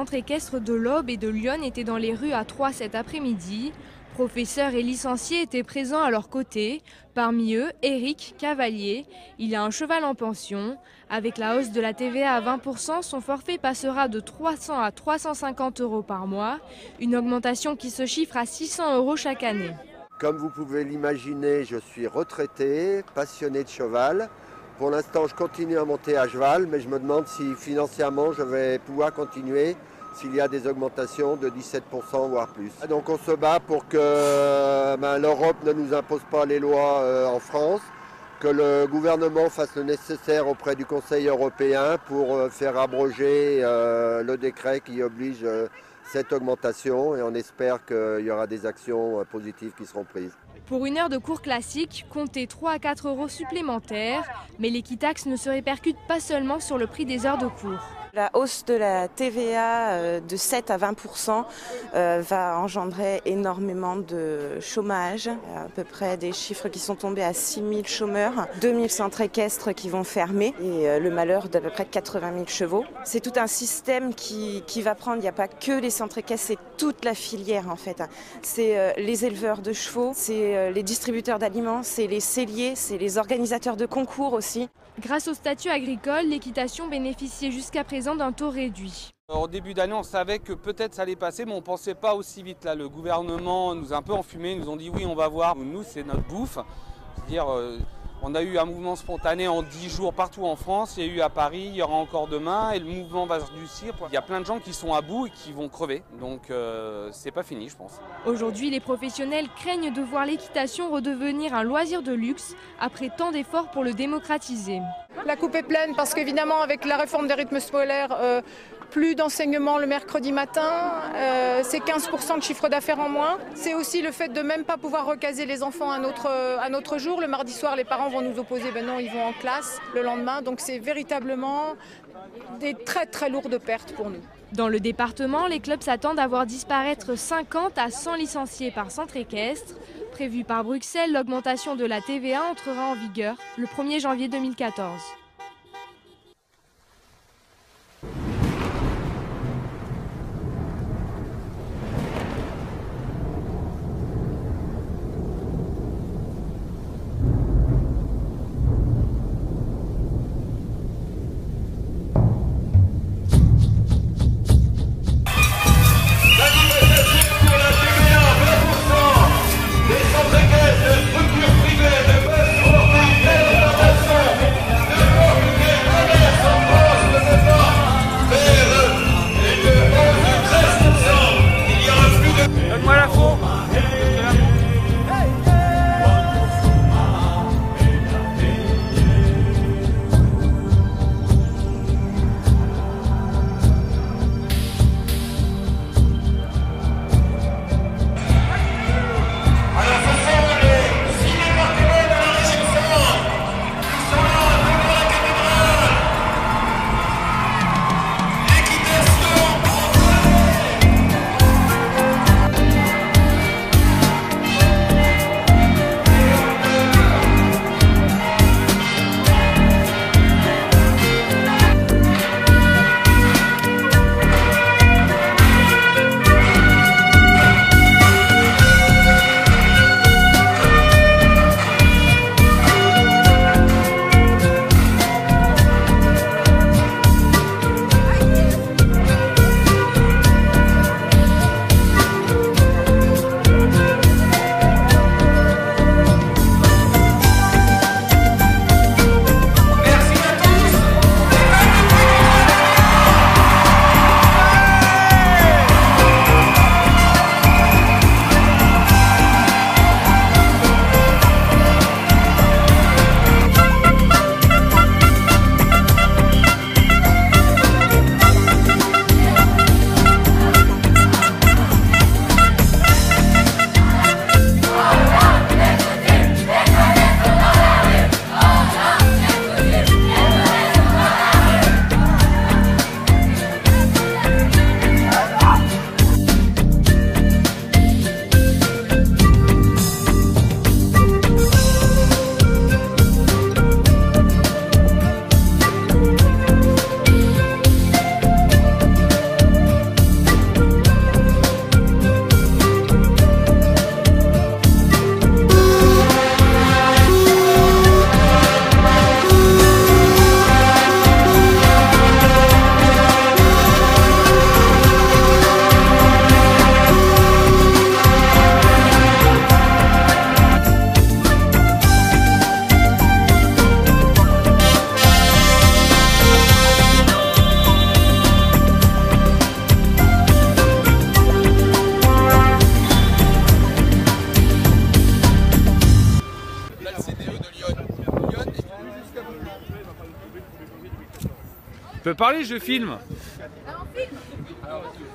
centres équestres de l'Aube et de Lyon étaient dans les rues à Troyes cet après-midi. Professeurs et licenciés étaient présents à leur côté. Parmi eux, Éric Cavalier. Il a un cheval en pension. Avec la hausse de la TVA à 20%, son forfait passera de 300 à 350 € par mois. Une augmentation qui se chiffre à 600 € chaque année. Comme vous pouvez l'imaginer, je suis retraité, passionné de cheval. Pour l'instant, je continue à monter à cheval, mais je me demande si financièrement je vais pouvoir continuer s'il y a des augmentations de 17% voire plus. Donc on se bat pour que l'Europe ne nous impose pas les lois en France, que le gouvernement fasse le nécessaire auprès du Conseil européen pour faire abroger le décret qui oblige cette augmentation, et on espère qu'il y aura des actions positives qui seront prises. Pour une heure de cours classique, comptez 3 à 4 € supplémentaires, mais l'équitaxe ne se répercute pas seulement sur le prix des heures de cours. La hausse de la TVA de 7 à 20% va engendrer énormément de chômage. À peu près des chiffres qui sont tombés à 6 000 chômeurs, 2 000 centres équestres qui vont fermer et le malheur d'à peu près 80 000 chevaux. C'est tout un système qui va prendre, il n'y a pas que les centres équestres, c'est toute la filière en fait. C'est les éleveurs de chevaux, c'est les distributeurs d'aliments, c'est les selliers, c'est les organisateurs de concours aussi. Grâce au statut agricole, l'équitation bénéficiait jusqu'à présent d'un taux réduit. Au début d'année, on savait que peut-être ça allait passer, mais on ne pensait pas aussi vite. Là, le gouvernement nous a un peu enfumés, ils nous ont dit oui, on va voir. Nous, c'est notre bouffe. C'est-à-dire, on a eu un mouvement spontané en 10 jours partout en France. Il y a eu à Paris, il y aura encore demain, et le mouvement va se durcir. Il y a plein de gens qui sont à bout et qui vont crever. Donc, c'est pas fini, je pense. Aujourd'hui, les professionnels craignent de voir l'équitation redevenir un loisir de luxe après tant d'efforts pour le démocratiser. La coupe est pleine parce qu'évidemment, avec la réforme des rythmes scolaires, plus d'enseignement le mercredi matin, c'est 15% de chiffre d'affaires en moins. C'est aussi le fait de même pas pouvoir recaser les enfants un autre jour. Le mardi soir, les parents vont nous opposer, ben non, ils vont en classe le lendemain. Donc c'est véritablement des très très lourdes pertes pour nous. Dans le département, les clubs s'attendent à voir disparaître 50 à 100 licenciés par centre équestre. Prévue par Bruxelles, l'augmentation de la TVA entrera en vigueur le 1er janvier 2014. peux parler, je filme.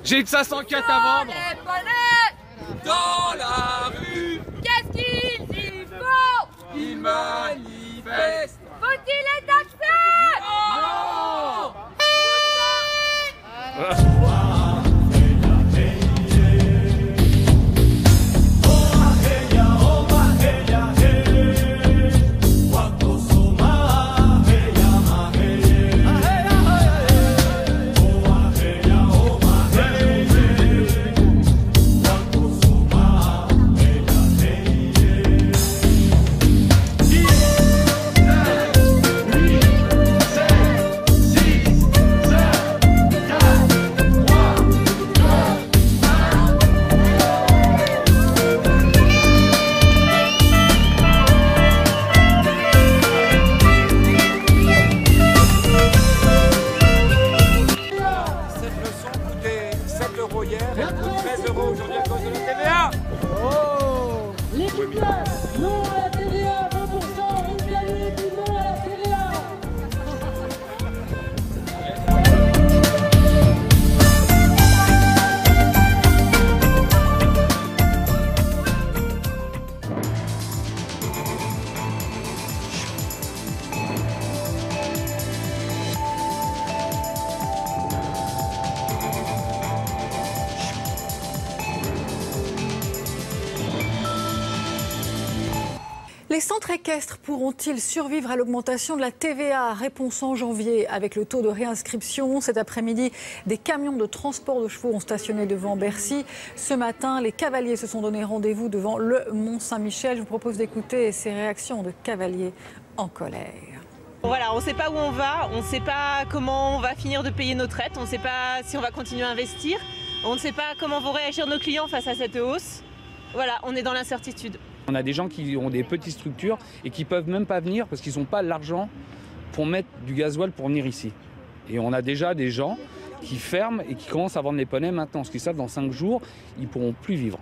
J'ai une 504 à vendre. Dans la rue, Qu'est-ce qu'ils y font? ils manifestent. Faut-il les taxer? Non! Non à la TVA, 20%, une galette, non à la TVA. Les centres équestres pourront-ils survivre à l'augmentation de la TVA? Réponse en janvier avec le taux de réinscription. Cet après-midi, des camions de transport de chevaux ont stationné devant Bercy. Ce matin, les cavaliers se sont donné rendez-vous devant le Mont-Saint-Michel. Je vous propose d'écouter ces réactions de cavaliers en colère. Voilà, on ne sait pas où on va, on ne sait pas comment on va finir de payer nos traites, on ne sait pas si on va continuer à investir, on ne sait pas comment vont réagir nos clients face à cette hausse. Voilà, on est dans l'incertitude. On a des gens qui ont des petites structures et qui ne peuvent même pas venir parce qu'ils n'ont pas l'argent pour mettre du gasoil pour venir ici. Et on a déjà des gens qui ferment et qui commencent à vendre les poneys maintenant, parce qu'ils savent dans 5 jours, ils ne pourront plus vivre.